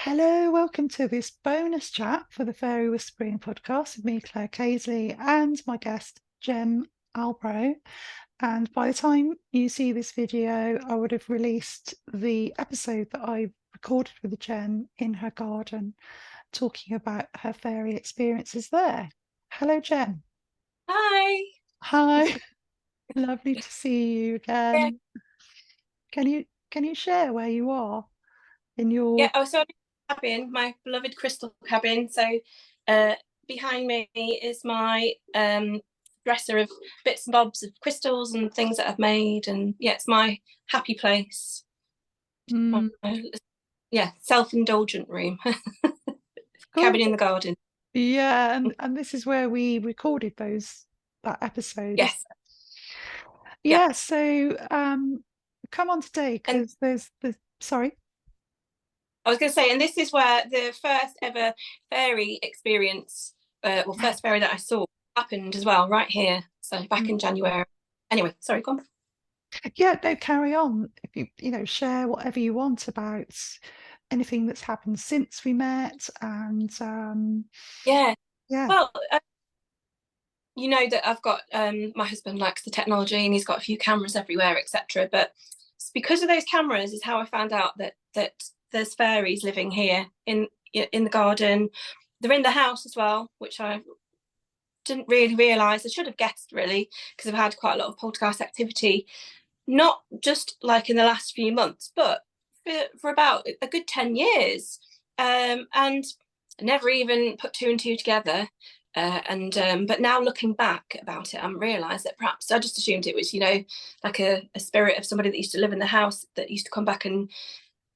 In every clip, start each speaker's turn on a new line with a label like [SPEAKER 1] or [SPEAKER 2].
[SPEAKER 1] Hello, welcome to this bonus chat for the Fairy Whispering podcast with me, Claire Casely, and my guest, Gem Albrow. And by the time you see this video, I would have released the episode that I recorded with Gem in her garden, talking about her fairy experiences there. Hello, Gem.
[SPEAKER 2] Hi.
[SPEAKER 1] Hi, lovely to see you
[SPEAKER 2] Yeah,
[SPEAKER 1] again. Can you share where you are in
[SPEAKER 2] yeah.
[SPEAKER 1] your
[SPEAKER 2] Oh, so I'm in my cabin, my beloved crystal cabin. So, uh, behind me is my dresser of bits and bobs of crystals and things that I've made, and yeah, it's my happy place. My,
[SPEAKER 1] mm,
[SPEAKER 2] yeah, self-indulgent room,
[SPEAKER 1] cool?
[SPEAKER 2] cabin in the garden.
[SPEAKER 1] Yeah, and this is where we recorded that episode, isn't
[SPEAKER 2] Yes,
[SPEAKER 1] it?
[SPEAKER 2] yeah.
[SPEAKER 1] Yeah, so come on today
[SPEAKER 2] And
[SPEAKER 1] because there's the sorry.
[SPEAKER 2] I was going to say, and this is where the first ever fairy experience, well,
[SPEAKER 1] Yeah.
[SPEAKER 2] first fairy that I saw happened as well, right here. So back
[SPEAKER 1] Mm.
[SPEAKER 2] in January. Anyway, sorry, go on.
[SPEAKER 1] Yeah, no, carry on. If you share whatever you want about anything that's happened since we met and
[SPEAKER 2] Yeah.
[SPEAKER 1] yeah.
[SPEAKER 2] Well, you know that I've got my husband likes the technology and he's got a few cameras everywhere, etc. But it's because of those cameras is how I found out that there's fairies living here in the garden. They're in the house as well, which I didn't really realise. I should have guessed really because I've had quite a lot of poltergeist activity, not just like in the last few months, but for about a good 10 years. And I never even put two and two together. And but now looking back about it, I'm realised that perhaps I just assumed it was, like a spirit of somebody that used to live in the house that used to come back and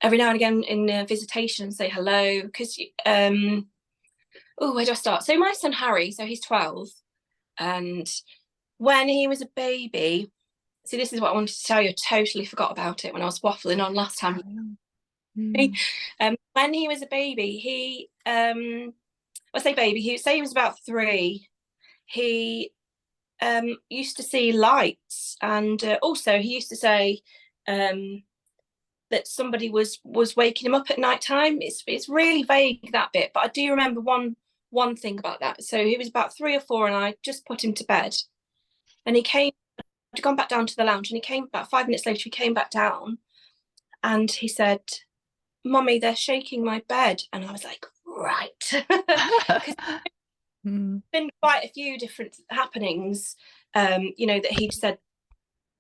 [SPEAKER 2] every now and again in visitation and say hello. Because oh, where do I start? So my son Harry, so he's 12, and when he was a baby, see, this is what I wanted to tell you. I totally forgot about it when I was waffling on last time.
[SPEAKER 1] Carry on. Mm.
[SPEAKER 2] When he was a baby, I say baby, he say he was about 3. He used to see lights, and also he used to say that somebody was waking him up at night time. It's really vague, that bit, but I do remember one thing about that. So he was about 3 or 4, and I just put him to bed, and he came. I'd gone back down to the lounge, and he came about 5 minutes later. He came back down, and he said, "Mummy, they're shaking my bed," and I was like, "Right," because
[SPEAKER 1] Mm.
[SPEAKER 2] been quite a few different happenings, that he'd said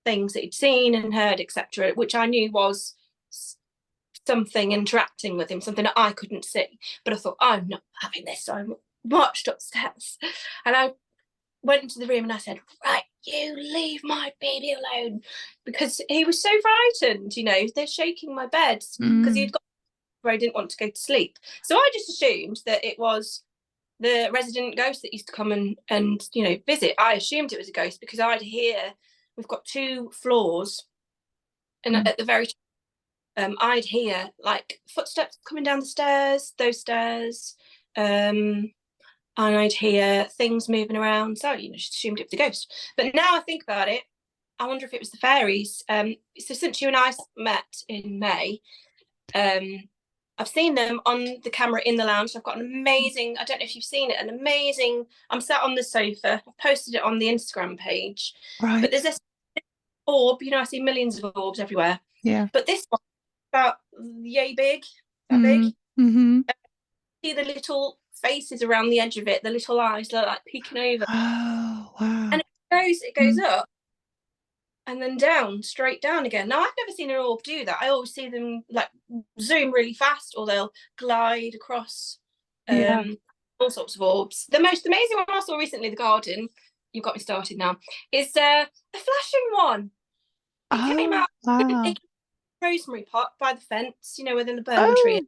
[SPEAKER 2] things that he'd seen and heard, etc., which I knew was something interacting with him, something that I couldn't see. But I thought, I'm not having this. So I marched upstairs and I went into the room and I said, "Right, you leave my baby alone," because he was so frightened. They're shaking my bed because
[SPEAKER 1] Mm.
[SPEAKER 2] he'd got where I didn't want to go to sleep. So I just assumed that it was the resident ghost that used to come and visit. I assumed it was a ghost because I'd hear, we've got 2 floors, and
[SPEAKER 1] Mm.
[SPEAKER 2] at the very top, I'd hear like footsteps coming down the stairs, those stairs, and I'd hear things moving around. So just assumed it was a ghost. But now I think about it, I wonder if it was the fairies. So since you and I met in May, um, I've seen them on the camera in the lounge. I've got an amazing, I don't know if you've seen it, an amazing, I'm sat on the sofa. I've posted it on the Instagram page. But
[SPEAKER 1] Right.
[SPEAKER 2] there's this orb, I see millions of orbs everywhere.
[SPEAKER 1] Yeah.
[SPEAKER 2] But this one, about yay big, that big.
[SPEAKER 1] Mm. Mm-hmm.
[SPEAKER 2] See the little faces around the edge of it, the little eyes like peeking over.
[SPEAKER 1] Oh, wow.
[SPEAKER 2] And it goes
[SPEAKER 1] Mm.
[SPEAKER 2] up and then down, straight down again. Now, I've never seen an orb do that. I always see them like zoom really fast, or they'll glide across
[SPEAKER 1] Yeah.
[SPEAKER 2] all sorts of orbs. The most amazing one I saw recently, the garden, you've got me started now, is the flashing one. It came
[SPEAKER 1] Oh,
[SPEAKER 2] out,
[SPEAKER 1] wow.
[SPEAKER 2] it rosemary pot by the fence, within the bourbon tree.
[SPEAKER 1] Oh,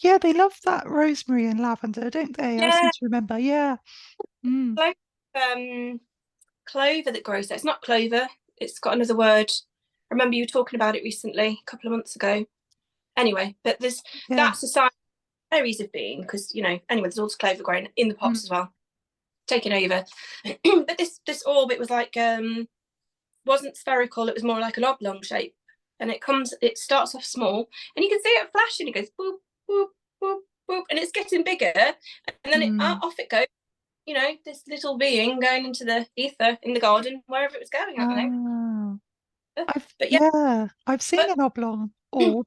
[SPEAKER 1] yeah, they love that rosemary and lavender, don't they? I seem
[SPEAKER 2] Yeah,
[SPEAKER 1] to remember. Yeah. Mm.
[SPEAKER 2] um, clover that grows there. It's not clover. It's got another word. I remember you talking about it recently, a couple of months ago. Anyway, but
[SPEAKER 1] Yeah.
[SPEAKER 2] that's the side fairies have been, because anyway, there's also clover growing in the
[SPEAKER 1] Mm.
[SPEAKER 2] pots as well, taking over. But this orb, it was like wasn't spherical. It was more like an oblong shape, and it starts off small, and you can see it flashing. It goes boop boop. boop, boop, and it's getting bigger, and then off it goes. You know, this little being going into the ether in the garden, wherever it was going. I don't know. But yeah,
[SPEAKER 1] I've seen
[SPEAKER 2] but
[SPEAKER 1] an oblong orb.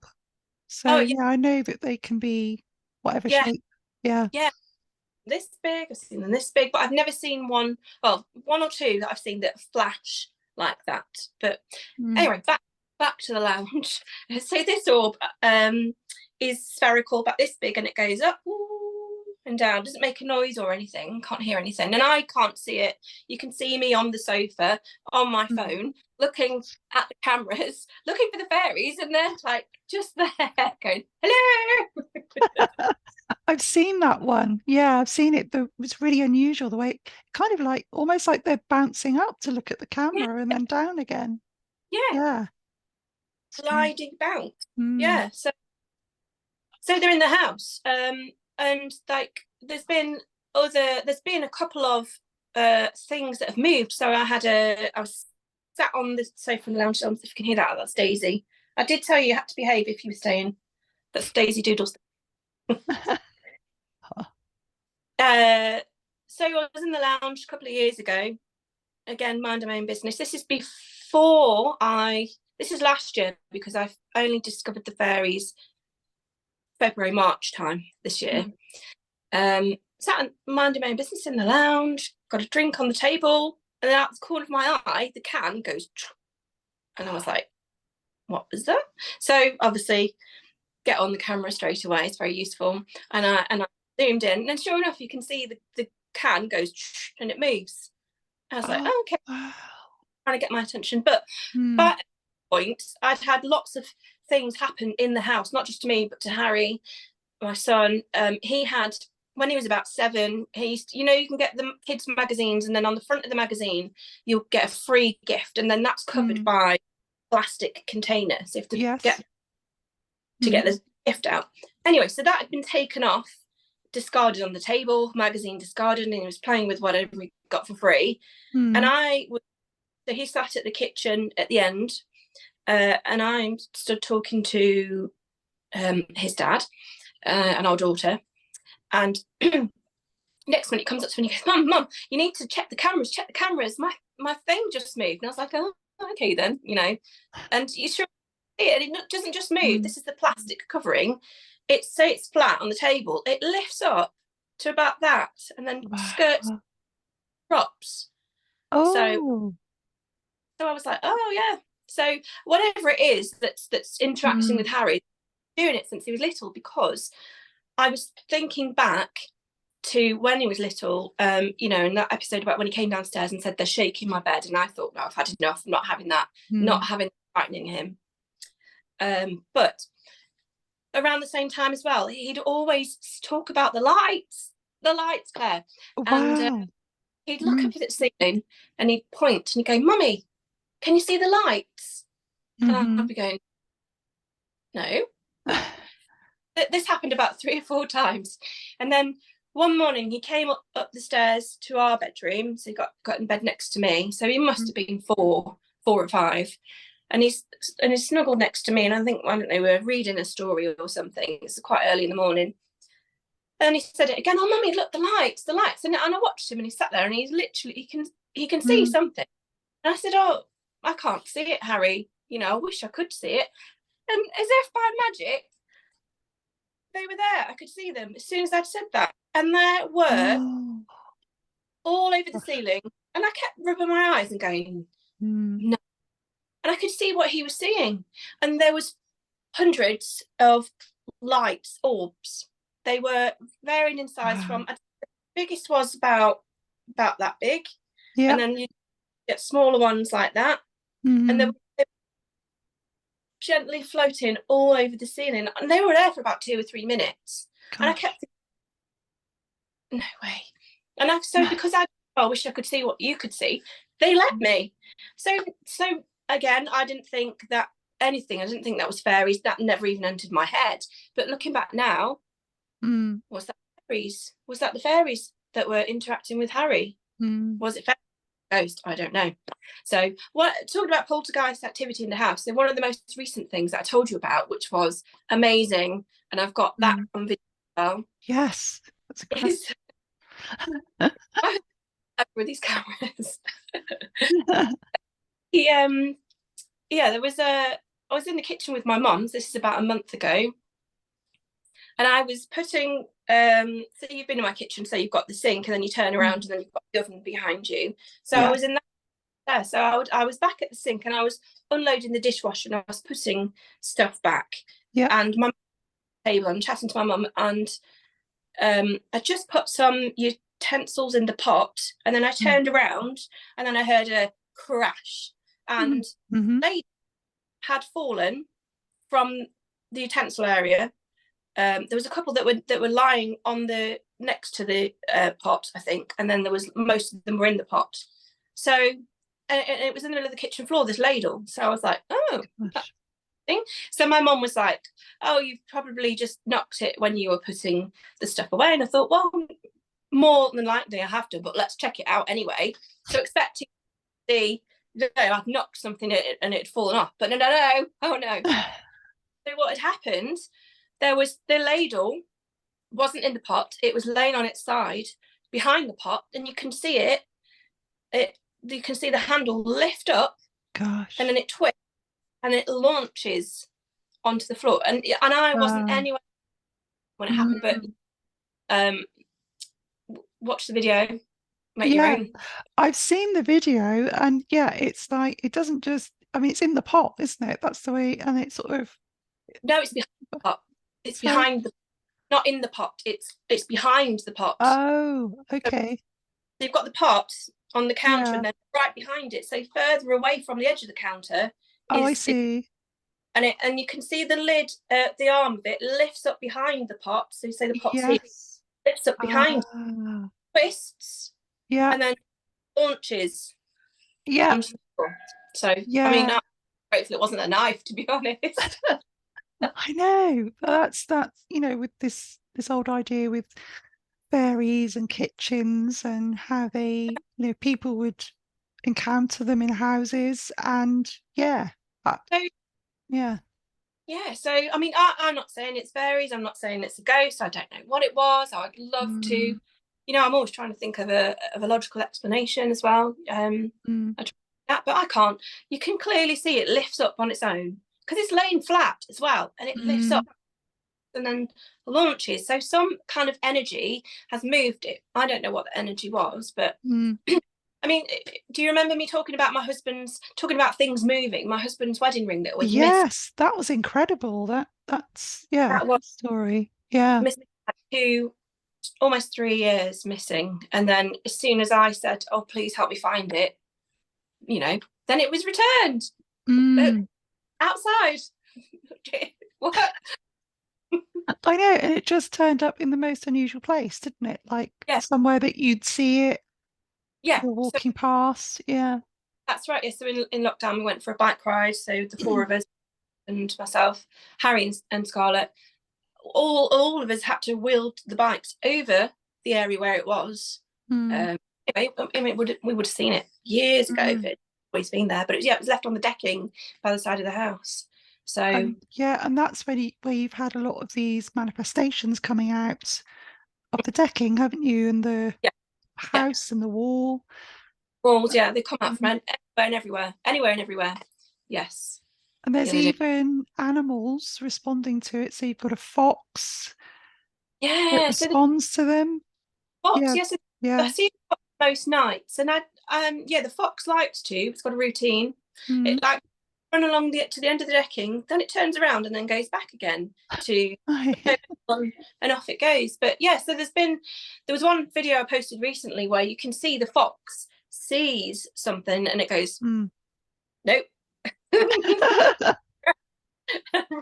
[SPEAKER 1] So
[SPEAKER 2] oh yeah,
[SPEAKER 1] yeah, I know that they can be whatever
[SPEAKER 2] yeah,
[SPEAKER 1] shape. Yeah.
[SPEAKER 2] yeah. This big, I've seen them this big, but I've never seen one. Well, one or two that I've seen that flash like that. But anyway, back to the lounge. So this orb is spherical, about this big, and it goes up and down. Doesn't make a noise or anything. Can't hear anything, and I can't see it. You can see me on the sofa on my phone, looking at the cameras, looking for the fairies, and they're like just there, going hello.
[SPEAKER 1] I've seen that one. Yeah, I've seen it. It's really unusual the way it kind of like almost like they're bouncing up to look at the
[SPEAKER 2] Yeah,
[SPEAKER 1] camera and then down again.
[SPEAKER 2] yeah,
[SPEAKER 1] Yeah. So,
[SPEAKER 2] sliding bounce. Yeah, so they're in the house, and like there's been a couple of things that have moved. So I was sat on the sofa in the lounge. If you can hear that, that's Daisy. I did tell you had to behave if you were staying. That's Daisy Doodles. So I was in the lounge a couple of years ago. Again, minding my own business. This is last year, because I've only discovered the fairies February, March time this year. Sat and minding my own business in the lounge, got a drink on the table, and then out the corner of my eye, the can goes, and I was like, what was that? So obviously get on the camera straight away. It's very useful. And I zoomed in, and sure enough, you can see the can goes and it moves. I was like, oh, okay, trying to get my attention. But by that point, I'd had lots of things happen in the house, not just to me, but to Harry, my son. He had, when he was about 7, you can get the kids magazines, and then on the front of the magazine you'll get a free gift, and then that's covered by plastic container, so you have to get the gift out. Anyway, so that had been taken off, discarded on the table, magazine discarded, and he was playing with whatever we got for free. And so he sat at the kitchen at the end, and I stood talking to his dad and our daughter. And next minute, he comes up to me and he goes, Mum, you need to check the cameras. My thing just moved. And I was like, oh, okay then, And you sure see it? And it doesn't just move. This is the plastic covering. It's flat on the table. It lifts up to about that, and then skirts, drops. So I was like, oh yeah. So whatever it is that's interacting with Harry, doing it since he was little, because I was thinking back to when he was little, in that episode about when he came downstairs and said they're shaking my bed, and I thought, no, I've had enough. I'm not having that, not having frightening him. But around the same time as well, he'd always talk about the lights, Claire. And he'd look up at the ceiling and he'd point and he'd go, Mummy, can you see the lights? And I'd be going, no. This happened about 3 or 4 times. And then one morning he came up the stairs to our bedroom. So he got in bed next to me. So he must have been 4 or 5. And he snuggled next to me. And I don't know, we were reading a story or something. It's quite early in the morning. And he said it again, oh, Mummy, look, the lights. And I watched him, and he sat there, and he's literally, he can see something. And I said, oh, I can't see it, Harry. I wish I could see it. And as if by magic, they were there. I could see them as soon as I'd said that. And there were all over the ceiling. And I kept rubbing my eyes and going, no. And I could see what he was seeing. And there was hundreds of lights, orbs. They were varying in size from, the biggest was about that big. Yeah. And then you get smaller ones like that. And they were gently floating all over the ceiling. And they were there for about 2 or 3 minutes. Gosh. And I kept thinking, no way. And because I wish I could see what you could see, they let me. So again, I didn't think that anything. I didn't think that was fairies. That never even entered my head. But looking back now, was that fairies? Was that the fairies that were interacting with Harry? Was it fairies? Ghost? I don't know. So talking about poltergeist activity in the house, so one of the most recent things that I told you about, which was amazing, and I've got that on video well
[SPEAKER 1] Yes, that's incredible.
[SPEAKER 2] is with these cameras. He yeah, I was in the kitchen with my mum. This is about a month ago, and I was putting so you've been in my kitchen, so you've got the sink, and then you turn around, and then you've got the oven behind you. So I
[SPEAKER 1] Yeah,
[SPEAKER 2] was in that there. So I was back at the sink, and I was unloading the dishwasher, and I was putting stuff back.
[SPEAKER 1] yeah.
[SPEAKER 2] And my table, I'm chatting to my mum, and I just put some utensils in the pot, and then I turned around, and then I heard a crash, and
[SPEAKER 1] Mm-hmm.
[SPEAKER 2] they had fallen from the utensil area. There was a couple that were lying on the next to the pot, I think, and then there was most of them were in the pot. So and it was in the middle of the kitchen floor, this ladle. So I was like, oh. Thing. So my mom was like, oh, you've probably just knocked it when you were putting the stuff away. And I thought, well, more than likely I have to, but let's check it out anyway. So expecting to see, I've knocked something and it had fallen off. But no. Oh no. So what had happened, there was the ladle wasn't in the pot. It was laying on its side behind the pot, and you can see you can see the handle lift up.
[SPEAKER 1] Gosh.
[SPEAKER 2] And then it twists and it launches onto the floor. And I wasn't anywhere when it happened, but watch the video, make your own.
[SPEAKER 1] I've seen the video, and yeah, it's like it doesn't just. I mean, it's in the pot, isn't it? That's the way, and it's sort of.
[SPEAKER 2] No, it's behind the pot. It's
[SPEAKER 1] Sorry?
[SPEAKER 2] behind the, not in the pot. It's behind the pot.
[SPEAKER 1] Oh, okay.
[SPEAKER 2] So you've got the pot on the counter,
[SPEAKER 1] Yeah.
[SPEAKER 2] and then right behind it, so further away from the edge of the counter.
[SPEAKER 1] Oh, I see.
[SPEAKER 2] And you can see the lid, the arm of it lifts up behind the pot. So you say the pot
[SPEAKER 1] Yes.
[SPEAKER 2] lifts up behind, twists,
[SPEAKER 1] Yeah.
[SPEAKER 2] and then launches.
[SPEAKER 1] Yeah.
[SPEAKER 2] So
[SPEAKER 1] Yeah.
[SPEAKER 2] I mean, hopefully it wasn't a knife, to be honest.
[SPEAKER 1] I know. That's with this old idea with fairies and kitchens and how they, people would encounter them in houses, and yeah. Yeah.
[SPEAKER 2] Yeah, so I mean, I'm not saying it's fairies. I'm not saying it's a ghost. I don't know what it was. I'd love to. I'm always trying to think of a logical explanation as well. I try that, but I can't. You can clearly see it lifts up on its own because it's laying flat as well, and it lifts up and then launches. So some kind of energy has moved it. I don't know what the energy was, but I mean, do you remember me talking about things moving? My husband's wedding ring that was
[SPEAKER 1] yes, that was incredible. That's
[SPEAKER 2] that was
[SPEAKER 1] story. Yeah.
[SPEAKER 2] Missing almost 3 years missing. And then as soon as I said, oh, please help me find it, then it was returned outside. What?
[SPEAKER 1] I know, and it just turned up in the most unusual place, didn't it? Like somewhere that you'd see it.
[SPEAKER 2] Yeah,
[SPEAKER 1] walking past. Yeah,
[SPEAKER 2] that's right. Yeah, so in lockdown we went for a bike ride. So the four of us and myself, Harry and Scarlett, all of us had to wheel the bikes over the area where it was. Anyway, I mean, we would have seen it years ago if it always been there, but it was left on the decking by the side of the house. So
[SPEAKER 1] and that's where you've had a lot of these manifestations coming out of the decking, haven't you? And the house and the wall.
[SPEAKER 2] Walls, they come out from anywhere and everywhere. Yes.
[SPEAKER 1] And there's even animals responding to it. So you've got a fox.
[SPEAKER 2] Yeah,
[SPEAKER 1] that responds to them.
[SPEAKER 2] Fox, yes. I see it most nights, and the fox likes to. It's got a routine. It likes to run along to the end of the decking, then it turns around and then goes back again to and off it goes. But so there was one video I posted recently where you can see the fox sees something and it goes nope.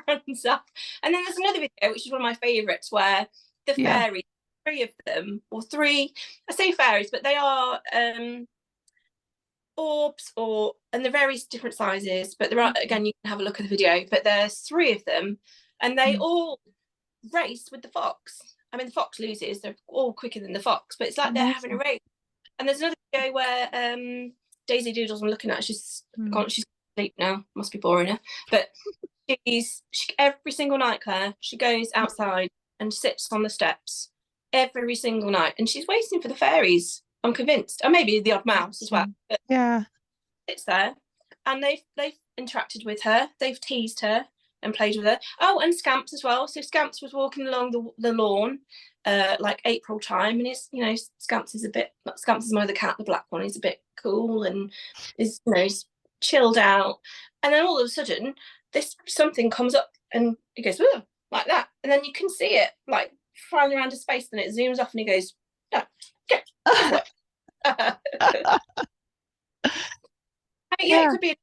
[SPEAKER 2] Runs off. And then there's another video which is one of my favorites where the fairies, three of them, or three, I say fairies, but they are orbs, and they're various different sizes, but there are, again, you can have a look at the video, but there's three of them and they all race with the fox. I mean, the fox loses, they're all quicker than the fox, but it's like they're having a race. And there's another video where Daisy Doodles, I'm looking at, she's asleep now, must be boring her, but every single night, Claire, she goes outside and sits on the steps every single night, and she's waiting for the fairies. I'm convinced, and maybe the odd mouse as well. But
[SPEAKER 1] Yeah.
[SPEAKER 2] it's there, and they've interacted with her. They've teased her and played with her. Oh, and Scamps as well. So Scamps was walking along the lawn, like April time, and it's, you know, Scamps is my other cat, the black one. He's a bit cool and is, you know, he's chilled out. And then all of a sudden, this something comes up and he goes, "Whoa," like that, and then you can see it like flying around a space, and it zooms off, and he goes, "No, get away." Yeah, it could be.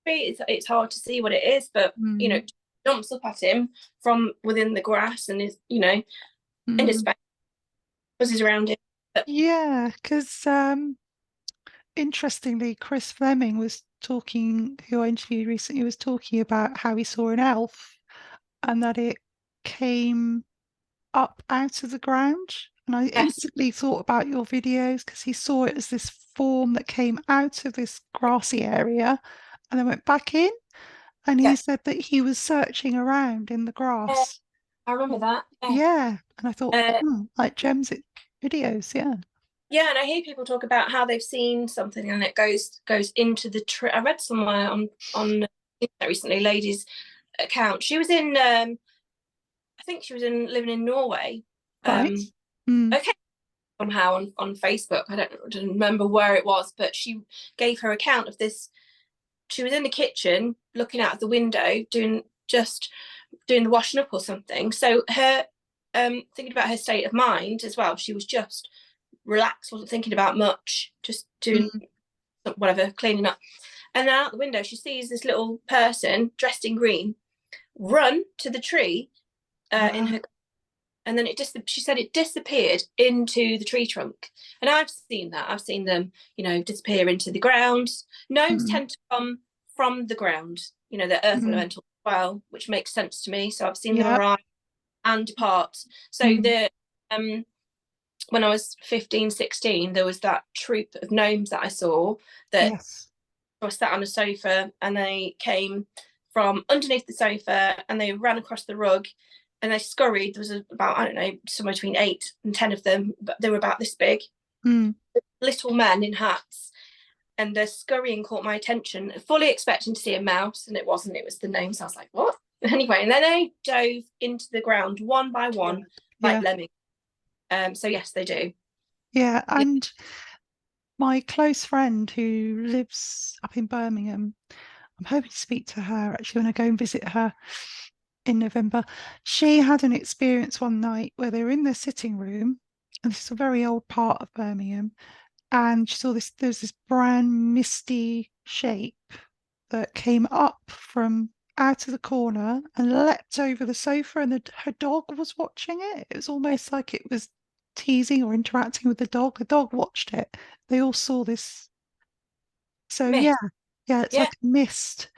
[SPEAKER 2] It's hard to see what it is, but you know, jumps up at him from within the grass and is, you know, in his space, buzzes around him.
[SPEAKER 1] Yeah, because interestingly, Chris Fleming was talking, who I interviewed recently, was talking about how he saw an elf and that it came up out of the ground. And I instantly thought about your videos, because he saw it as this form that came out of this grassy area and then went back in. And he said that he was searching around in the grass.
[SPEAKER 2] I remember that.
[SPEAKER 1] Yeah. And I thought, like Gem's videos, yeah.
[SPEAKER 2] Yeah, and I hear people talk about how they've seen something and it goes into the tree. I read somewhere on recently, lady's account. She was in, I think she was living in Norway.
[SPEAKER 1] Right.
[SPEAKER 2] Okay, somehow on Facebook. I don't remember where it was, but she gave her account of this. She was in the kitchen looking out of the window, doing the washing up or something. So her thinking about her state of mind as well. She was just relaxed, wasn't thinking about much, just doing whatever, cleaning up. And then out the window, she sees this little person dressed in green run to the tree in her, and then she said it disappeared into the tree trunk. And I've seen that. I've seen them, you know, disappear into the ground. Gnomes tend to come from the ground, you know, they're earth elemental as well, which makes sense to me. So I've seen them arrive and depart. So the when I was 15, 16, there was that troop of gnomes that I saw that was sat on a sofa, and they came from underneath the sofa and they ran across the rug and they scurried. There was about, I don't know, somewhere between 8 and 10 of them, but they were about this big. Little men in hats. And the scurrying caught my attention, fully expecting to see a mouse, and it wasn't. It was the gnomes. I was like, what? Anyway, and then they dove into the ground one by one, like lemmings. So yes, they do.
[SPEAKER 1] Yeah, and my close friend who lives up in Birmingham, I'm hoping to speak to her actually when I go and visit her in November. She had an experience one night where they were in their sitting room, and this is a very old part of Birmingham, and she saw there's this brown misty shape that came up from out of the corner and leapt over the sofa, and her dog was watching it. It was almost like it was teasing or interacting with the dog. The dog watched it. They all saw this. So
[SPEAKER 2] mist.
[SPEAKER 1] it's like a mist.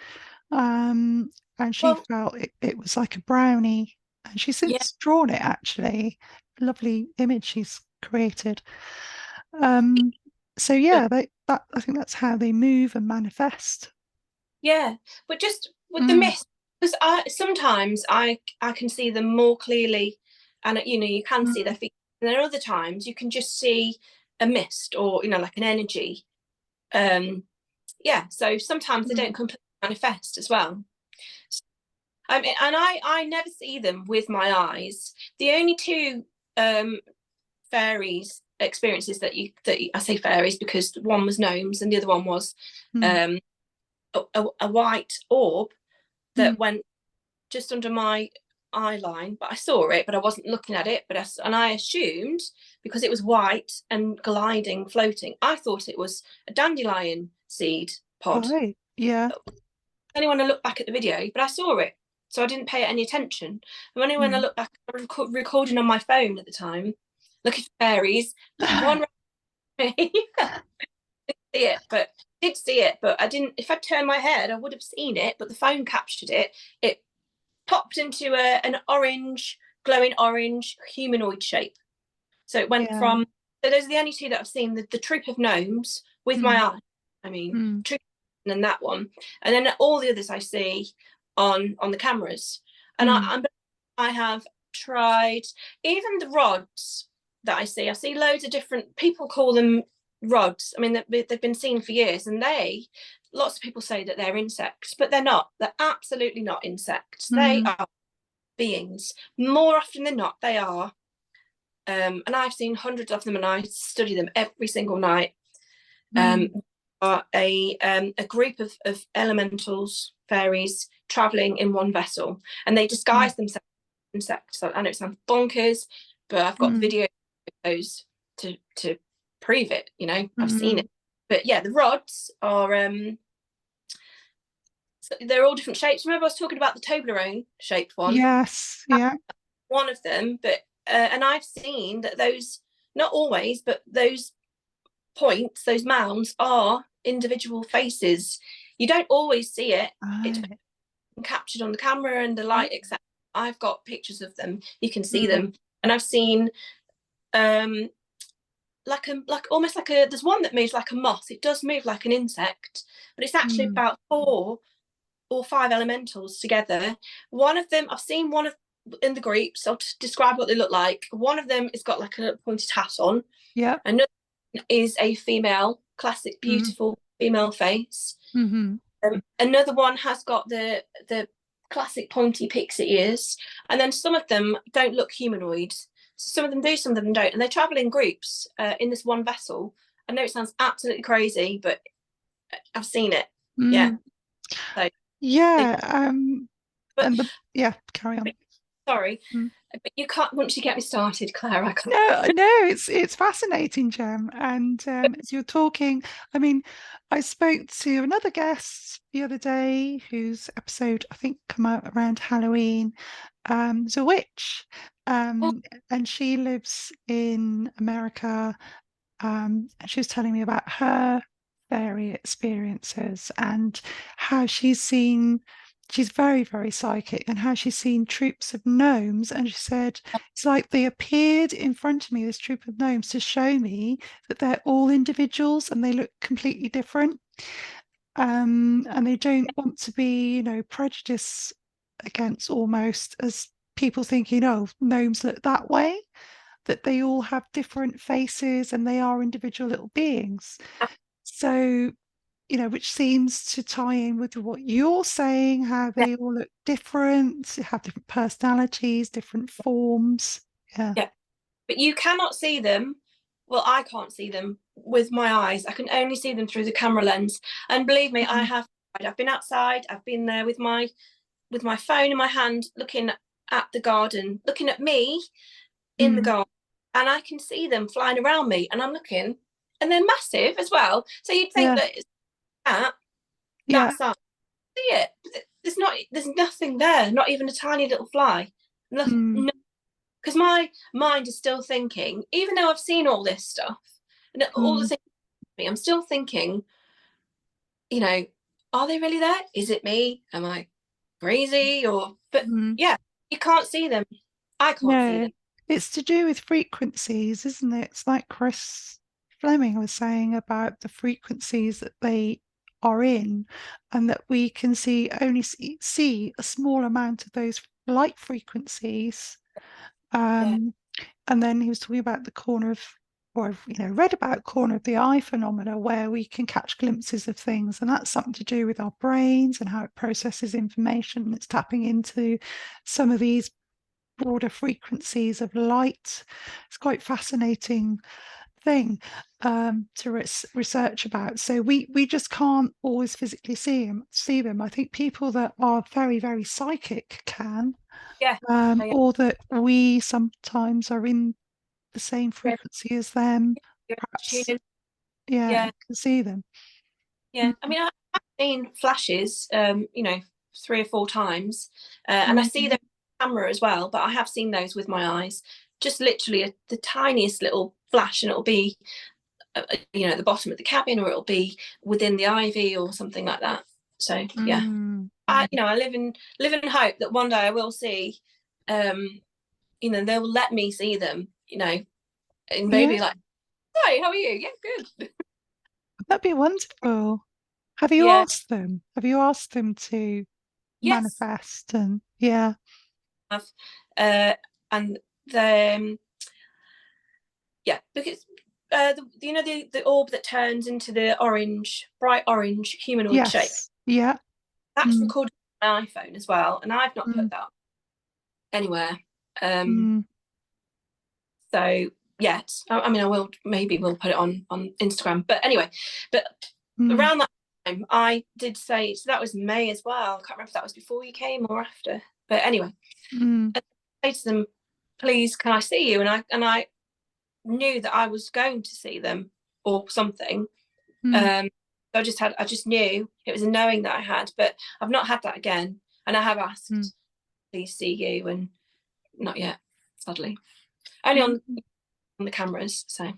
[SPEAKER 1] And she felt it was like a brownie, and she's since drawn it, actually. Lovely image she's created. So that I think that's how they move and manifest.
[SPEAKER 2] Yeah, but just with the mist, because sometimes I can see them more clearly, and you know, you can see their feet. And there are other times you can just see a mist, or, you know, like an energy. So sometimes they don't completely manifest as well. I mean, and I never see them with my eyes. The only two fairies experiences that I say fairies because one was gnomes and the other one was a white orb that went just under my eye line, but I saw it, but I wasn't looking at it. And I assumed, because it was white and gliding, floating, I thought it was a dandelion seed pod.
[SPEAKER 1] Right. Yeah.
[SPEAKER 2] Only when I looked back at the video, but I saw it, so I didn't pay any attention. And only when I looked back, I was recording on my phone at the time, looking for fairies. One see it, but did see it, but I didn't. If I turned my head, I would have seen it, but the phone captured it. It popped into an orange, glowing orange humanoid shape. So it went from. So those are the only two that I've seen. The troop of gnomes with my eye. I mean, troop, and then that one, and then all the others I see on the cameras. And I have tried even the rods that I see loads of different people call them rods. I mean, they've been seen for years, and lots of people say that they're insects, but they're not. They're absolutely not insects. They
[SPEAKER 1] Mm.
[SPEAKER 2] are beings. More often than not, they are. And I've seen hundreds of them, and I study them every single night.
[SPEAKER 1] Mm.
[SPEAKER 2] Are a group of elementals, fairies, traveling in one vessel, and they
[SPEAKER 1] Mm.
[SPEAKER 2] disguise themselves as insects. I know it sounds bonkers, but I've got
[SPEAKER 1] Mm.
[SPEAKER 2] videos to prove it. I've seen
[SPEAKER 1] Mm.
[SPEAKER 2] it. But yeah, the rods are they're all different shapes. Remember, I was talking about the Toblerone shaped one.
[SPEAKER 1] Yes, yeah.
[SPEAKER 2] One of them, but and I've seen that those, not always, but those points, those mounds, are individual faces. You don't always see it. It's
[SPEAKER 1] Oh.
[SPEAKER 2] captured on the camera and the light, etc. I've got pictures of them. You can see
[SPEAKER 1] Mm.
[SPEAKER 2] them, and I've seen like almost like a. There's one that moves like a moth. It does move like an insect, but it's actually
[SPEAKER 1] Mm.
[SPEAKER 2] about 4 or 5 elementals together. One of them, I've seen one of in the groups. I'll describe what they look like. One of them has got like a pointed hat on.
[SPEAKER 1] Yeah.
[SPEAKER 2] Another is a female, classic,
[SPEAKER 1] Mm.
[SPEAKER 2] beautiful female face.
[SPEAKER 1] Mm-hmm.
[SPEAKER 2] Another one has got the classic pointy pixie ears, and then some of them don't look humanoid. Some of them do, some of them don't, and they travel in groups in this one vessel. I know it sounds absolutely crazy, but I've seen it. Yeah.
[SPEAKER 1] Mm.
[SPEAKER 2] So they,
[SPEAKER 1] Yeah.
[SPEAKER 2] but
[SPEAKER 1] And yeah, carry on.
[SPEAKER 2] sorry,
[SPEAKER 1] Mm.
[SPEAKER 2] but you can't. Once you get me started, Claire, I can't.
[SPEAKER 1] No, it's fascinating, Gem. And as you're talking, I mean, I spoke to another guest the other day whose episode I think come out around Halloween. Is a witch,
[SPEAKER 2] Oh,
[SPEAKER 1] and she lives in America. And she was telling me about her fairy experiences and how she's very, very psychic, and how she's seen troops of gnomes. And she said, it's like they appeared in front of me, this troop of gnomes, to show me that they're all individuals and they look completely different. And they don't want to be, prejudiced against, almost as people thinking, oh, gnomes look that way, that they all have different faces and they are individual little beings. So, which seems to tie in with what you're saying, how
[SPEAKER 2] yeah,
[SPEAKER 1] they all look different, have different personalities, different forms. Yeah.
[SPEAKER 2] yeah. But you cannot see them. Well, I can't see them with my eyes. I can only see them through the camera lens. And believe me, I
[SPEAKER 1] Mm.
[SPEAKER 2] have. I've been outside. I've been there with my phone in my hand, looking at the garden, looking at me in the
[SPEAKER 1] Mm.
[SPEAKER 2] garden, and I can see them flying around me. And I'm looking, and they're massive as well. So you'd think
[SPEAKER 1] Yeah.
[SPEAKER 2] that it's at
[SPEAKER 1] Yeah.
[SPEAKER 2] that size. See it? There's not. There's nothing there. Not even a tiny little fly. Nothing.
[SPEAKER 1] Mm.
[SPEAKER 2] No, because my mind is still thinking, even though I've seen all this stuff and all the
[SPEAKER 1] Mm.
[SPEAKER 2] things, I'm still thinking, you know, are they really there? Is it me? Am I crazy? But
[SPEAKER 1] Mm.
[SPEAKER 2] yeah, you can't see them. I can't see
[SPEAKER 1] No,
[SPEAKER 2] them.
[SPEAKER 1] it's to do with frequencies, isn't it? It's like Chris Fleming was saying about the frequencies that they are in, and that we can see a small amount of those light frequencies.
[SPEAKER 2] Yeah,
[SPEAKER 1] And then he was talking about the corner of, or read about corner of the eye phenomena, where we can catch glimpses of things, and that's something to do with our brains and how it processes information. It's tapping into some of these broader frequencies of light. It's quite fascinating thing to research about. So we just can't always physically see them. I think people that are very, very psychic can,
[SPEAKER 2] yeah, yeah,
[SPEAKER 1] or that we sometimes are in the same
[SPEAKER 2] yeah.
[SPEAKER 1] frequency as them.
[SPEAKER 2] Tune
[SPEAKER 1] Perhaps,
[SPEAKER 2] in.
[SPEAKER 1] yeah,
[SPEAKER 2] Yeah,
[SPEAKER 1] and can see them.
[SPEAKER 2] yeah.
[SPEAKER 1] Mm.
[SPEAKER 2] I mean, I've seen flashes, 3 or 4 times, and I see
[SPEAKER 1] Mm.
[SPEAKER 2] them on camera as well. But I have seen those with my eyes. Just literally the tiniest little flash, and it'll be, at the bottom of the cabin, or it'll be within the ivy or something like that. So yeah,
[SPEAKER 1] Mm.
[SPEAKER 2] I live in hope that one day I will see, they will let me see them, and
[SPEAKER 1] Yeah,
[SPEAKER 2] maybe like, hi, how are you? Yeah, good.
[SPEAKER 1] that'd be wonderful. Have you
[SPEAKER 2] Yeah,
[SPEAKER 1] asked them? Have you asked them to
[SPEAKER 2] yes.
[SPEAKER 1] manifest? And yeah.
[SPEAKER 2] Have. Uh, and the yeah, because the orb that turns into the bright orange humanoid shape.
[SPEAKER 1] Yes. Yeah.
[SPEAKER 2] That's recorded on my iPhone as well, and I've not put that anywhere. So yet, I mean, we'll put it on Instagram. But anyway, around that time, I did say, so that was May as well. I can't remember if that was before you came or after. But anyway, I said to them, please, can I see you? And I knew that I was going to see them or something. I just knew it was a knowing that I had, but I've not had that again. And I have asked, please see you, and not yet, sadly. Only on the cameras, so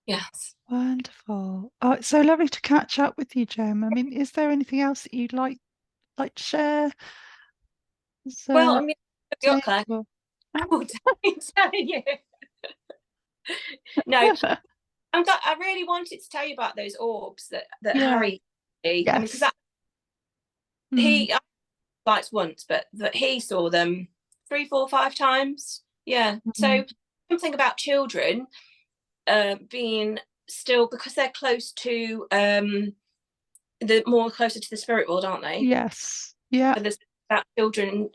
[SPEAKER 2] yes.
[SPEAKER 1] Wonderful. Oh, it's so lovely to catch up with you, Gem. I mean, is there anything else that you'd like to share?
[SPEAKER 2] Well, I mean, Claire,
[SPEAKER 1] or...
[SPEAKER 2] I will tell you. No, I really wanted to tell you about those orbs that Harry.
[SPEAKER 1] Yes.
[SPEAKER 2] I mean, because he liked once, but that he saw them 3, 4, 5 times. Yeah. So something about children being still, because they're close to the more closer to the spirit world, aren't they?
[SPEAKER 1] Yes. Yeah.
[SPEAKER 2] So that children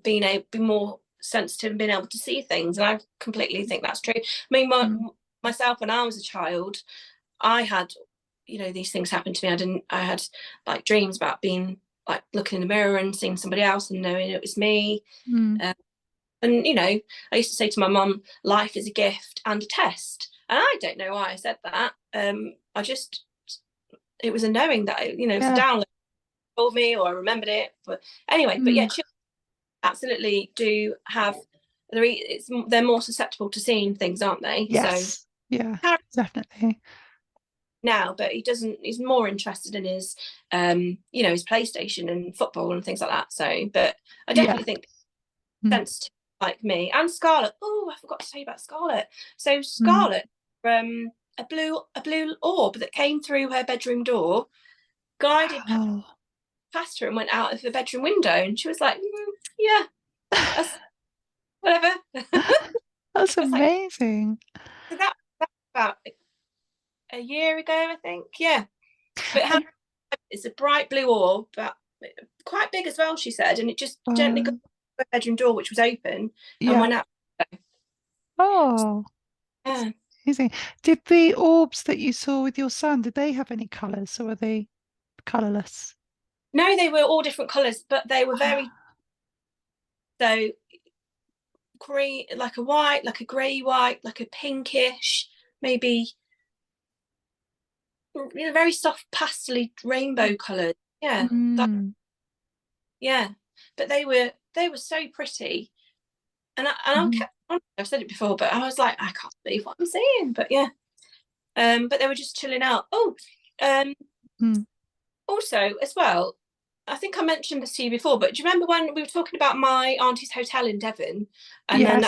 [SPEAKER 2] being more sensitive and being able to see things, and I completely think that's true. I mean, myself, when I was a child, I had, these things happen to me. I had like dreams about being like looking in the mirror and seeing somebody else and knowing it was me. And I used to say to my mum, life is a gift and a test. And I don't know why I said that. It was a knowing that, it was a download told me, or I remembered it. But anyway, but yeah, children absolutely do have, they're more susceptible to seeing things, aren't they?
[SPEAKER 1] Yes. So yeah, definitely.
[SPEAKER 2] Now, but he's more interested in his his PlayStation and football and things like that. So, but I definitely think sensitive like me. And Scarlett, I forgot to tell you about Scarlett. So Scarlett, a blue orb that came through her bedroom door, guided past her and went out of the bedroom window, and she was like, yeah, that's whatever.
[SPEAKER 1] That's amazing.
[SPEAKER 2] So that's about a year ago, I think. Yeah. But it's a bright blue orb, but quite big as well, she said, and it just gently got to the bedroom door, which was open, and went out.
[SPEAKER 1] Oh,
[SPEAKER 2] yeah.
[SPEAKER 1] Amazing. Did the orbs that you saw with your son, did they have any colours, or were they colourless?
[SPEAKER 2] No, they were all different colours, but they were very so grey, like a white, like a grey white, like a pinkish, maybe very soft pastely rainbow colours. Yeah. Yeah. But they were so pretty. And I've said it before, but I was like, I can't believe what I'm seeing. But yeah. But they were just chilling out. Also as well, I think I mentioned this to you before, but do you remember when we were talking about my auntie's hotel in Devon? And then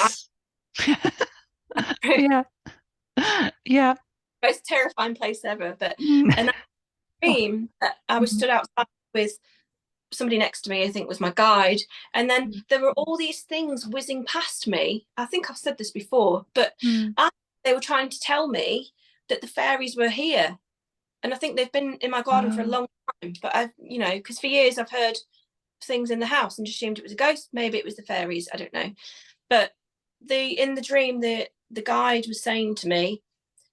[SPEAKER 1] yeah.
[SPEAKER 2] Most terrifying place ever. But and I dream that I was stood outside with somebody next to me, I think was my guide, and then there were all these things whizzing past me. I think I've said this before, but they were trying to tell me that the fairies were here, and I think they've been in my garden for a long time. But I've, because for years I've heard things in the house and assumed it was a ghost. Maybe it was the fairies, I don't know. But in the dream, the guide was saying to me,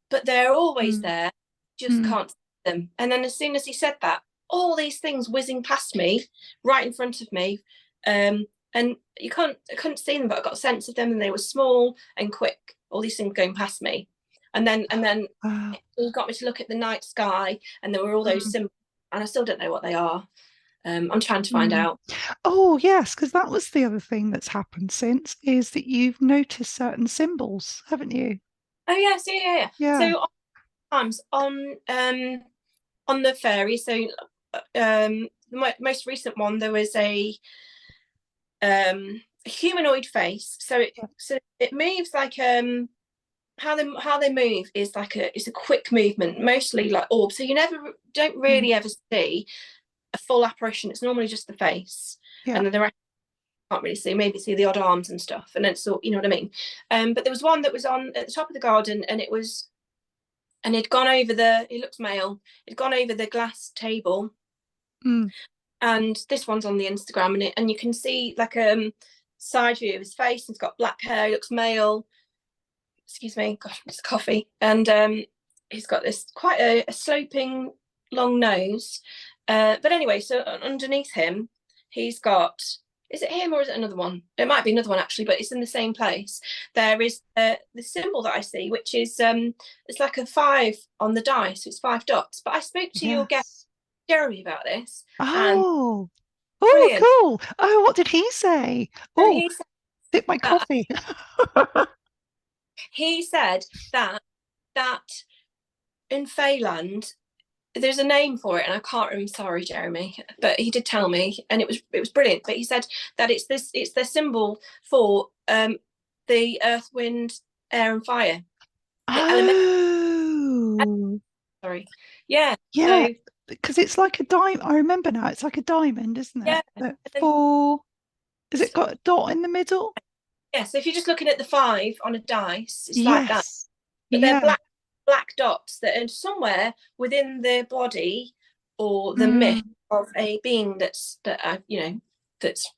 [SPEAKER 2] but they're always there, just can't see them. And then as soon as he said that, all these things whizzing past me right in front of me, and I couldn't see them, but I got a sense of them, and they were small and quick, all these things going past me. And then he got me to look at the night sky, and there were all those symbols, and I still don't know what they are. I'm trying to find out.
[SPEAKER 1] Oh yes, because that was the other thing that's happened since, is that you've noticed certain symbols, haven't you?
[SPEAKER 2] Oh yes, yeah. So sometimes on the fairy, so the most recent one, there was a humanoid face. So it moves like how they move is like it's a quick movement, mostly like orbs. So you don't really ever see a full apparition. It's normally just the face, and then the rest can't really see, maybe see the odd arms and stuff, and it's all, you know what I mean. But there was one that was on at the top of the garden, and it'd gone over it looks male, it'd gone over the glass table. And this one's on the Instagram, and you can see like side view of his face. He's got black hair, he looks male. Excuse me, gosh, it's coffee. And he's got this quite a sloping long nose. But anyway, so underneath him, he's got, is it him or is it another one? It might be another one actually, but it's in the same place. There is the symbol that I see, which is it's like a 5 on the dice, so it's 5 dots. But I spoke to your guest Jeremy about this.
[SPEAKER 1] Oh,
[SPEAKER 2] brilliant.
[SPEAKER 1] Cool. Oh, what did he say? Oh,
[SPEAKER 2] he said
[SPEAKER 1] sip my coffee.
[SPEAKER 2] He said that in Feyland there's a name for it, and I can't remember. Sorry, Jeremy, but he did tell me, and it was brilliant. But he said that it's the symbol for the earth, wind, air, and fire.
[SPEAKER 1] Oh,
[SPEAKER 2] sorry, yeah,
[SPEAKER 1] yeah, because it's like a diamond. I remember now. It's like a diamond, isn't it?
[SPEAKER 2] Yeah.
[SPEAKER 1] Has it got a dot in the middle?
[SPEAKER 2] Yeah. So if you're just looking at the 5 on a dice, it's like that. But
[SPEAKER 1] Yeah.
[SPEAKER 2] they're black dots that are somewhere within the body or the myth of a being that's doing its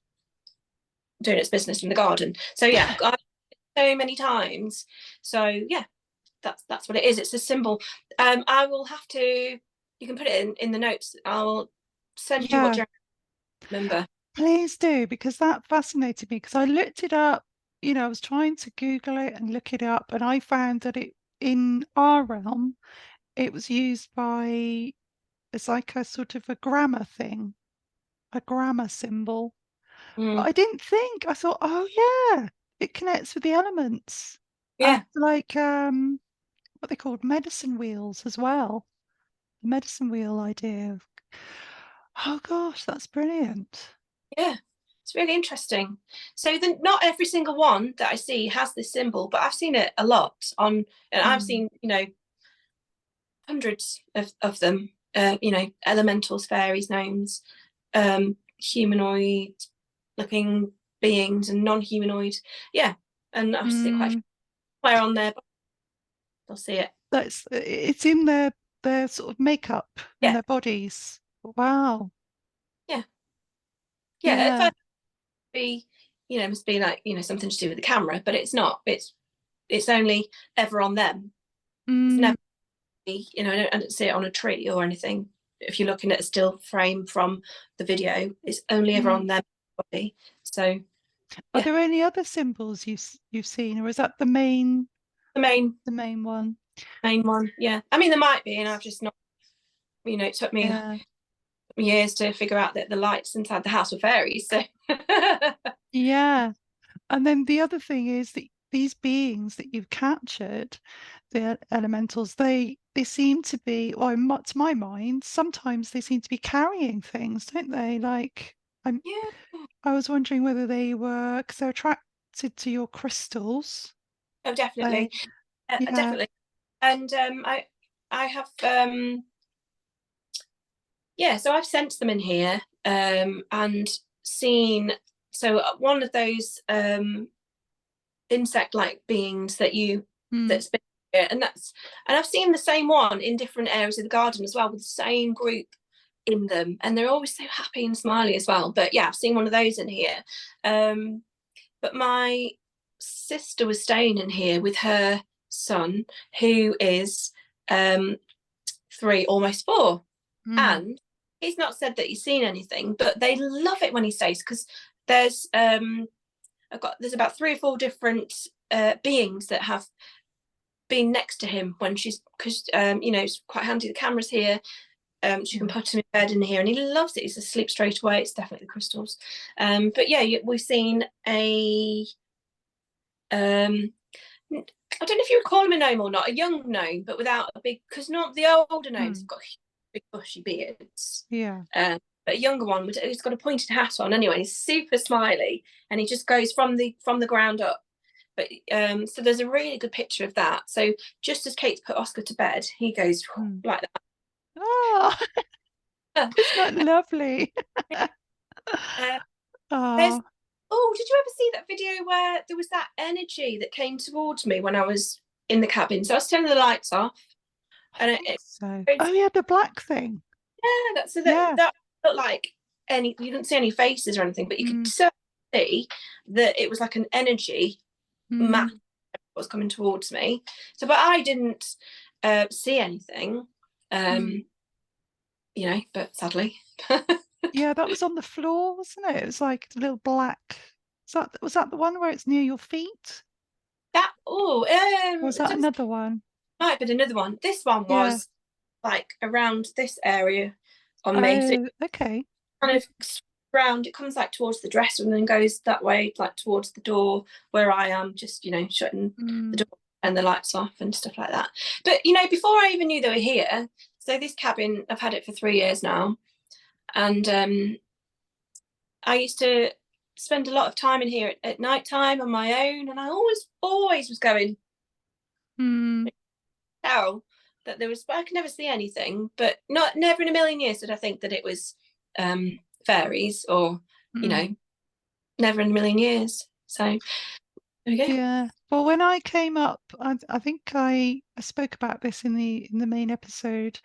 [SPEAKER 2] business in the garden. So yeah, I've so many times. So yeah, that's what it is. It's a symbol. I will have to. You can put it in the notes. I'll send you what Jeremy remember.
[SPEAKER 1] Please do, because that fascinated me. Because I looked it up. I was trying to Google it and look it up, and I found that in our realm, it was used by, it's like a sort of a grammar thing, a grammar symbol. But I didn't think. I thought, oh yeah, it connects with the elements.
[SPEAKER 2] Yeah.
[SPEAKER 1] Like what they called medicine wheels as well. The medicine wheel idea. Oh gosh, that's brilliant.
[SPEAKER 2] Yeah, it's really interesting. So not every single one that I see has this symbol, but I've seen it a lot and I've seen, hundreds of them, elementals, fairies, gnomes, humanoid looking beings and non-humanoid. Yeah. And I've seen it quite where on there, they'll see it.
[SPEAKER 1] It's in their sort of makeup in their bodies. Wow.
[SPEAKER 2] Yeah. Yeah. At first must be like, something to do with the camera, but it's not. It's only ever on them. It's never, I don't see it on a tree or anything. If you're looking at a still frame from the video, it's only ever on their body. So
[SPEAKER 1] are there any other symbols you've seen, or is that the main one?
[SPEAKER 2] Main one, yeah. I mean, there might be, and I've just not, it took me years to figure out that the lights inside the house were fairies. So
[SPEAKER 1] yeah. And then the other thing is that these beings that you've captured, the elementals, they seem to be, or to my mind, sometimes they seem to be carrying things, don't they? Like I was wondering whether they were, because they're attracted to your crystals.
[SPEAKER 2] Oh, definitely. Definitely. And I have so I've sent them in here and seen, so one of those insect-like beings that's been here, and I've seen the same one in different areas of the garden as well, with the same group in them, and they're always so happy and smiley as well. But yeah, I've seen one of those in here. But my sister was staying in here with her son, who is 3, almost 4, and he's not said that he's seen anything, but they love it when he stays, because there's about 3 or 4 different beings that have been next to him when because it's quite handy, the camera's here. She can put him in bed in here, and he loves it. He's asleep straight away. It's definitely the crystals. But yeah, we've seen I don't know if you would call him a gnome or not, a young gnome, but without a big, because not the older gnomes have got big bushy beards.
[SPEAKER 1] Yeah.
[SPEAKER 2] But a younger one, he's got a pointed hat on anyway. He's super smiley, and he just goes from the ground up. But so there's a really good picture of that. So just as Kate's put Oscar to bed, he goes like that.
[SPEAKER 1] Oh, isn't that lovely?
[SPEAKER 2] There's did you ever see that video where there was that energy that came towards me when I was in the cabin? So I was turning the lights off,
[SPEAKER 1] I
[SPEAKER 2] and
[SPEAKER 1] think so.
[SPEAKER 2] it
[SPEAKER 1] Oh yeah, the black thing.
[SPEAKER 2] yeah, that so
[SPEAKER 1] Yeah.
[SPEAKER 2] that looked like any. You didn't see any faces or anything, but you could
[SPEAKER 1] Mm,
[SPEAKER 2] certainly see that it was like an energy
[SPEAKER 1] mm,
[SPEAKER 2] map was coming towards me. So, but I didn't see anything,
[SPEAKER 1] mm.
[SPEAKER 2] you know. But sadly,
[SPEAKER 1] Yeah, that was on the floor, wasn't it? It was like a little black. Was that the one where it's near your feet?
[SPEAKER 2] that
[SPEAKER 1] Or was
[SPEAKER 2] it
[SPEAKER 1] that another one?
[SPEAKER 2] might have been another one. This one
[SPEAKER 1] Yeah.
[SPEAKER 2] was like around this area on me. So it
[SPEAKER 1] Oh, okay.
[SPEAKER 2] kind of round, it comes like towards the dresser and then goes that way, like towards the door where I am, just, you know, shutting the
[SPEAKER 1] Mm,
[SPEAKER 2] door and the lights off and stuff like that. But, you know, before I even knew they were here, so this cabin, I've had it for 3 years now. And I used to spend a lot of time in here at night time on my own. And I always was going,
[SPEAKER 1] mm,
[SPEAKER 2] tell that there was, I could never see anything, but never in a million years did I think that it was fairies or, you
[SPEAKER 1] mm.
[SPEAKER 2] know, never in a million years. So there we go.
[SPEAKER 1] Yeah. Well, when I came up, I think I spoke about this in the main episode,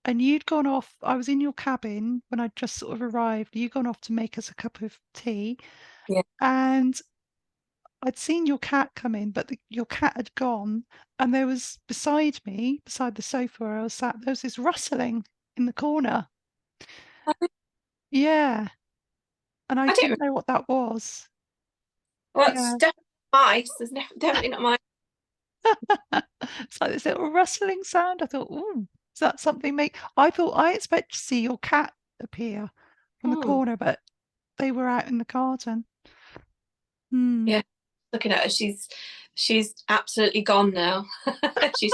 [SPEAKER 1] and you'd gone off. I was in your cabin when I just sort of arrived. You'd gone off to make us a cup of tea,
[SPEAKER 2] Yeah.
[SPEAKER 1] and I'd seen your cat come in, but your cat had gone, and there was beside me, beside the sofa where I was sat, there was this rustling in the corner. Yeah, and I
[SPEAKER 2] I don't.
[SPEAKER 1] didn't know what that was.
[SPEAKER 2] Well, it's
[SPEAKER 1] Yeah.
[SPEAKER 2] definitely mice. There's definitely not mice.
[SPEAKER 1] It's like this little rustling sound. I thought, oh, is that something make I thought I expect to see your cat appear from the
[SPEAKER 2] Hmm.
[SPEAKER 1] corner, but they were out in the garden. Hmm.
[SPEAKER 2] Yeah. Looking at her, she's absolutely gone now. she's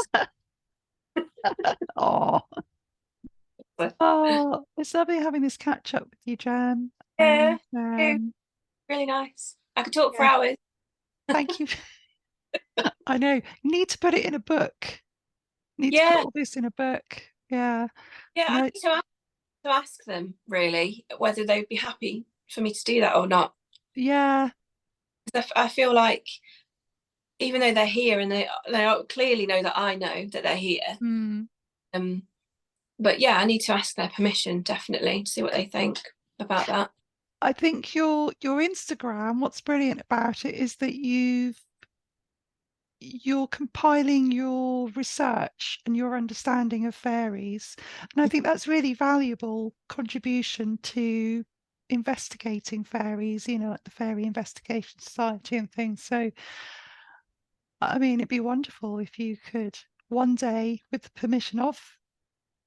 [SPEAKER 1] Oh, oh, it's lovely having this catch up with you, Jen.
[SPEAKER 2] yeah,
[SPEAKER 1] And
[SPEAKER 2] really nice. I could talk for
[SPEAKER 1] yeah,
[SPEAKER 2] hours.
[SPEAKER 1] thank you. I know you need to put it in a book. You need to put
[SPEAKER 2] Yeah,
[SPEAKER 1] all this in a book. Yeah.
[SPEAKER 2] yeah.
[SPEAKER 1] And
[SPEAKER 2] I need to ask them really whether they'd be happy for me to do that or not.
[SPEAKER 1] yeah.
[SPEAKER 2] Because I feel like even though they're here and they clearly know that I know that they're here.
[SPEAKER 1] Hmm.
[SPEAKER 2] Um, but yeah, I need to ask their permission definitely to see what they think about that.
[SPEAKER 1] I think your Instagram, what's brilliant about it is that you're compiling your research and your understanding of fairies. And I think that's really valuable contribution to investigating fairies, you know, like the Fairy Investigation Society and things. So, I mean, it'd be wonderful if you could one day, with the permission of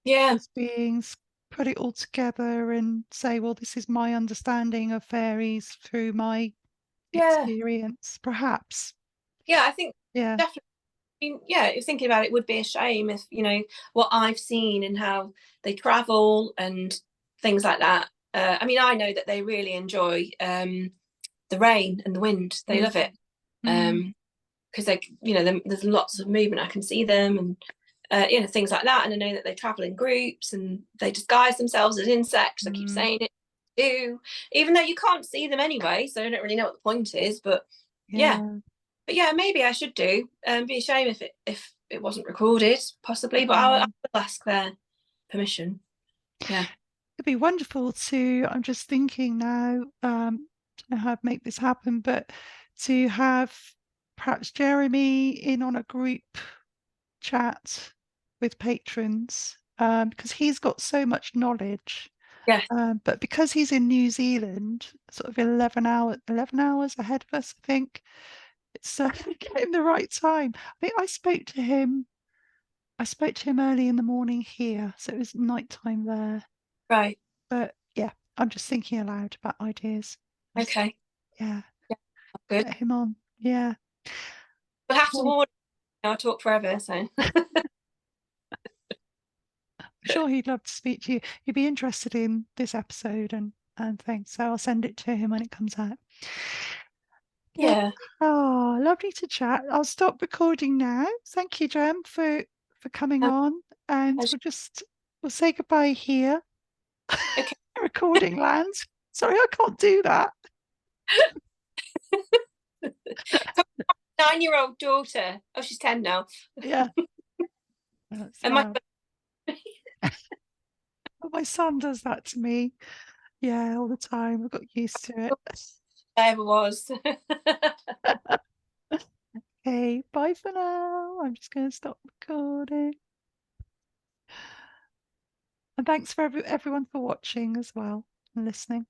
[SPEAKER 2] Yeah,
[SPEAKER 1] those beings, put it all together and say, well, this is my understanding of fairies through my
[SPEAKER 2] yeah,
[SPEAKER 1] experience, perhaps.
[SPEAKER 2] yeah. I think
[SPEAKER 1] Yeah.
[SPEAKER 2] definitely. I mean, yeah, if thinking about it, it would be a shame if, you know, what I've seen and how they travel and things like that. I mean, I know that they really enjoy the rain and the wind. They
[SPEAKER 1] Mm,
[SPEAKER 2] love it
[SPEAKER 1] mm,
[SPEAKER 2] because they, you know, there's lots of movement. I can see them and you know, things like that. And I know that they travel in groups and they disguise themselves as insects. I keep
[SPEAKER 1] mm.
[SPEAKER 2] saying it do, even though you can't see them anyway, so I don't really know what the point is. But yeah,
[SPEAKER 1] Yeah.
[SPEAKER 2] but yeah, maybe I should do. Be a shame if it wasn't recorded, possibly. But I
[SPEAKER 1] Mm.
[SPEAKER 2] will ask their permission. Yeah,
[SPEAKER 1] It'd be wonderful to, I'm just thinking now, don't know how to make this happen, but to have perhaps Jeremy in on a group chat with patrons, because he's got so much knowledge.
[SPEAKER 2] yeah,
[SPEAKER 1] But because he's in New Zealand, sort of 11 hours ahead of us, I think it's getting the right time. I think I spoke to him early in the morning here, so it was nighttime there.
[SPEAKER 2] right,
[SPEAKER 1] But yeah, I'm just thinking aloud about ideas.
[SPEAKER 2] okay,
[SPEAKER 1] Yeah,
[SPEAKER 2] yeah, good.
[SPEAKER 1] get him on. Yeah.
[SPEAKER 2] We'll have to
[SPEAKER 1] Okay.
[SPEAKER 2] warn. I'll talk forever. So
[SPEAKER 1] I'm sure he'd love to speak to you. He'd be interested in this episode and things. So I'll send it to him when it comes out. Yeah.
[SPEAKER 2] yeah,
[SPEAKER 1] Oh, lovely to chat. I'll stop recording now. Thank you, Jem, for coming
[SPEAKER 2] um,
[SPEAKER 1] on. And we'll say goodbye here.
[SPEAKER 2] okay.
[SPEAKER 1] Recording lands. Sorry, I can't do that.
[SPEAKER 2] 9-year-old daughter. Oh, she's 10 now.
[SPEAKER 1] Yeah.
[SPEAKER 2] And
[SPEAKER 1] my son does that to me. Yeah, all the time. I've got used to it.
[SPEAKER 2] I ever was.
[SPEAKER 1] Okay, bye for now. I'm just going to stop recording. And thanks for everyone for watching as well and listening.